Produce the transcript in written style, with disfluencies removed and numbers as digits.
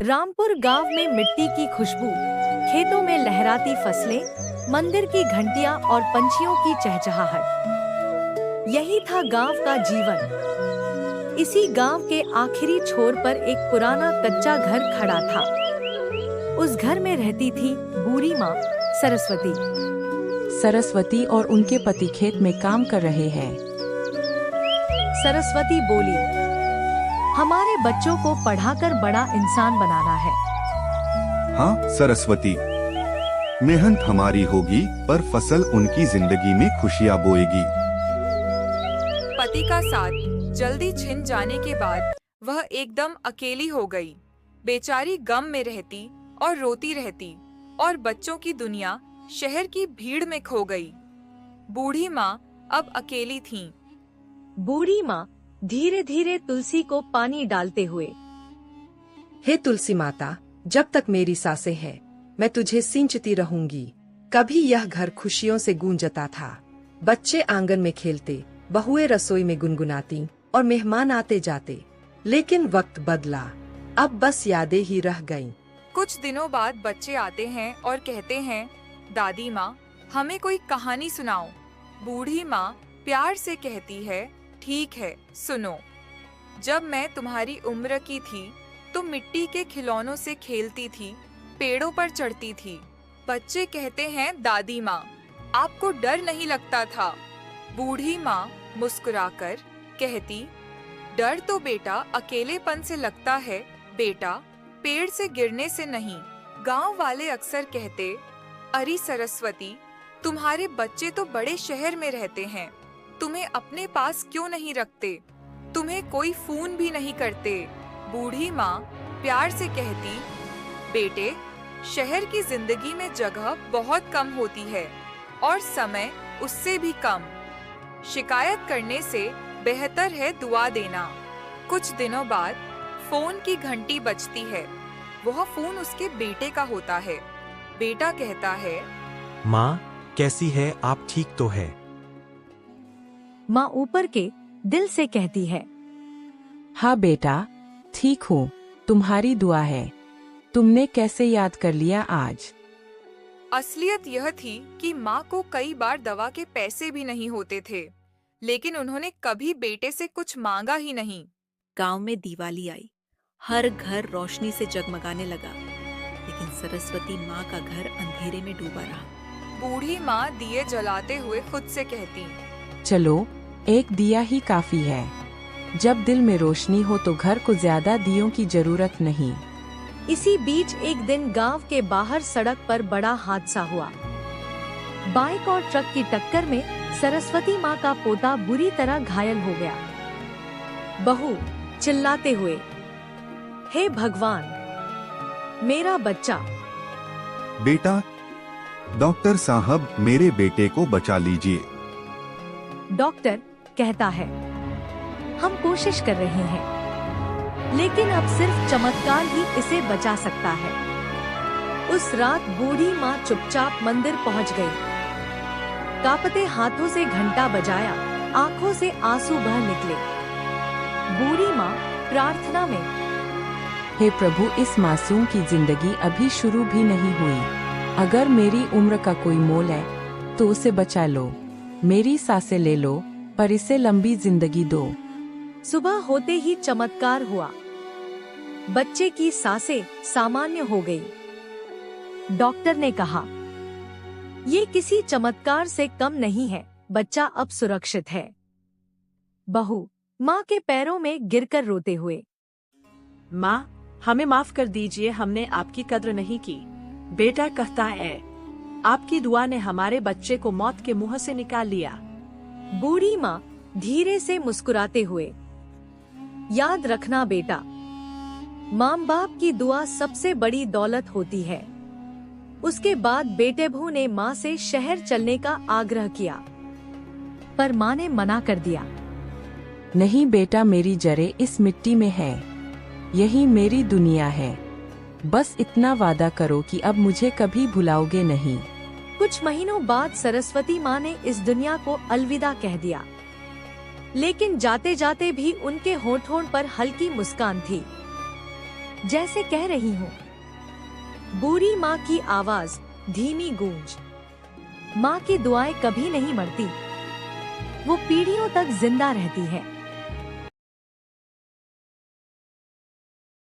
रामपुर गांव में मिट्टी की खुशबू, खेतों में लहराती फसलें, मंदिर की घंटियां और पंछियों की चहचहाहट। यही था गांव का जीवन। इसी गांव के आखिरी छोर पर एक पुराना कच्चा घर खड़ा था। उस घर में रहती थी बूढ़ी माँ सरस्वती। सरस्वती और उनके पति खेत में काम कर रहे हैं। सरस्वती बोली, हमारे बच्चों को पढ़ाकर बड़ा इंसान बनाना है। हाँ सरस्वती, मेहनत हमारी होगी पर फसल उनकी जिंदगी में खुशियाँ बोएगी। पति का साथ जल्दी छिन जाने के बाद वह एकदम अकेली हो गई। बेचारी गम में रहती और रोती रहती और बच्चों की दुनिया शहर की भीड़ में खो गई। बूढ़ी माँ अब अकेली थीं। बूढ़ी माँ धीरे धीरे तुलसी को पानी डालते हुए, हे तुलसी माता, जब तक मेरी सांसें हैं, मैं तुझे सिंचती रहूंगी। कभी यह घर खुशियों से गूंजता था। बच्चे आंगन में खेलते, बहुएं रसोई में गुनगुनाती और मेहमान आते जाते। लेकिन वक्त बदला, अब बस यादें ही रह गईं। कुछ दिनों बाद बच्चे आते हैं और कहते हैं, दादी माँ, हमें कोई कहानी सुनाओ। बूढ़ी माँ प्यार से कहती है, ठीक है, सुनो। जब मैं तुम्हारी उम्र की थी तो मिट्टी के खिलौनों से खेलती थी, पेड़ों पर चढ़ती थी। बच्चे कहते हैं, दादी माँ, आपको डर नहीं लगता था। बूढ़ी माँ मुस्कुराकर कहती, डर तो बेटा अकेलेपन से लगता है, बेटा पेड़ से गिरने से नहीं। गांव वाले अक्सर कहते, अरे सरस्वती, तुम्हारे बच्चे तो बड़े शहर में रहते हैं, तुम्हें अपने पास क्यों नहीं रखते? तुम्हें कोई फोन भी नहीं करते। बूढ़ी माँ प्यार से कहती, बेटे, शहर की जिंदगी में जगह बहुत कम होती है और समय उससे भी कम। शिकायत करने से बेहतर है दुआ देना। कुछ दिनों बाद फोन की घंटी बजती है। वह फोन उसके बेटे का होता है। बेटा कहता है, माँ, कैसी है आप? ठीक तो है? माँ ऊपर के दिल से कहती है, हाँ बेटा, ठीक हूँ, तुम्हारी दुआ है। तुमने कैसे याद कर लिया आज? असलियत यह थी कि माँ को कई बार दवा के पैसे भी नहीं होते थे, लेकिन उन्होंने कभी बेटे से कुछ मांगा ही नहीं। गांव में दिवाली आई, हर घर रोशनी से जगमगाने लगा, लेकिन सरस्वती माँ का घर अंधेरे में डूबा रहा। बूढ़ी माँ दिए जलाते हुए खुद से कहती, चलो, एक दिया ही काफी है। जब दिल में रोशनी हो तो घर को ज्यादा दियों की जरूरत नहीं। इसी बीच एक दिन गांव के बाहर सड़क पर बड़ा हादसा हुआ। बाइक और ट्रक की टक्कर में सरस्वती माँ का पोता बुरी तरह घायल हो गया। बहू चिल्लाते हुए, हे भगवान, मेरा बच्चा। बेटा, डॉक्टर साहब, मेरे बेटे को बचा लीजिए। डॉक्टर कहता है, हम कोशिश कर रहे हैं, लेकिन अब सिर्फ चमत्कार ही इसे बचा सकता है। उस रात बूढ़ी माँ चुपचाप मंदिर पहुंच गई। कांपते हाथों से घंटा बजाया, आंखों से आंसू बह निकले। बूढ़ी माँ प्रार्थना में, हे प्रभु, इस मासूम की जिंदगी अभी शुरू भी नहीं हुई। अगर मेरी उम्र का कोई मोल है तो उसे बचा लो। मेरी सांसें ले लो, पर इसे लंबी जिंदगी दो। सुबह होते ही चमत्कार हुआ। बच्चे की सांसें सामान्य हो गई। डॉक्टर ने कहा, ये किसी चमत्कार से कम नहीं है, बच्चा अब सुरक्षित है। बहू माँ के पैरों में गिरकर रोते हुए, माँ, हमें माफ कर दीजिए, हमने आपकी कद्र नहीं की। बेटा कहता है, आपकी दुआ ने हमारे बच्चे को मौत के मुंह से निकाल लिया। बूढ़ी माँ धीरे से मुस्कुराते हुए, याद रखना बेटा, माँ बाप की दुआ सबसे बड़ी दौलत होती है। उसके बाद बेटे भू ने माँ से शहर चलने का आग्रह किया, पर माँ ने मना कर दिया। नहीं बेटा, मेरी जड़ें इस मिट्टी में है, यही मेरी दुनिया है। बस इतना वादा करो कि अब मुझे कभी भुलाओगे नहीं। कुछ महीनों बाद सरस्वती माँ ने इस दुनिया को अलविदा कह दिया, लेकिन जाते जाते भी उनके होठों पर हल्की मुस्कान थी। जैसे कह रही हूँ। बूढ़ी माँ की आवाज धीमी गूंज। माँ की दुआएं कभी नहीं मरती, वो पीढ़ियों तक जिंदा रहती है।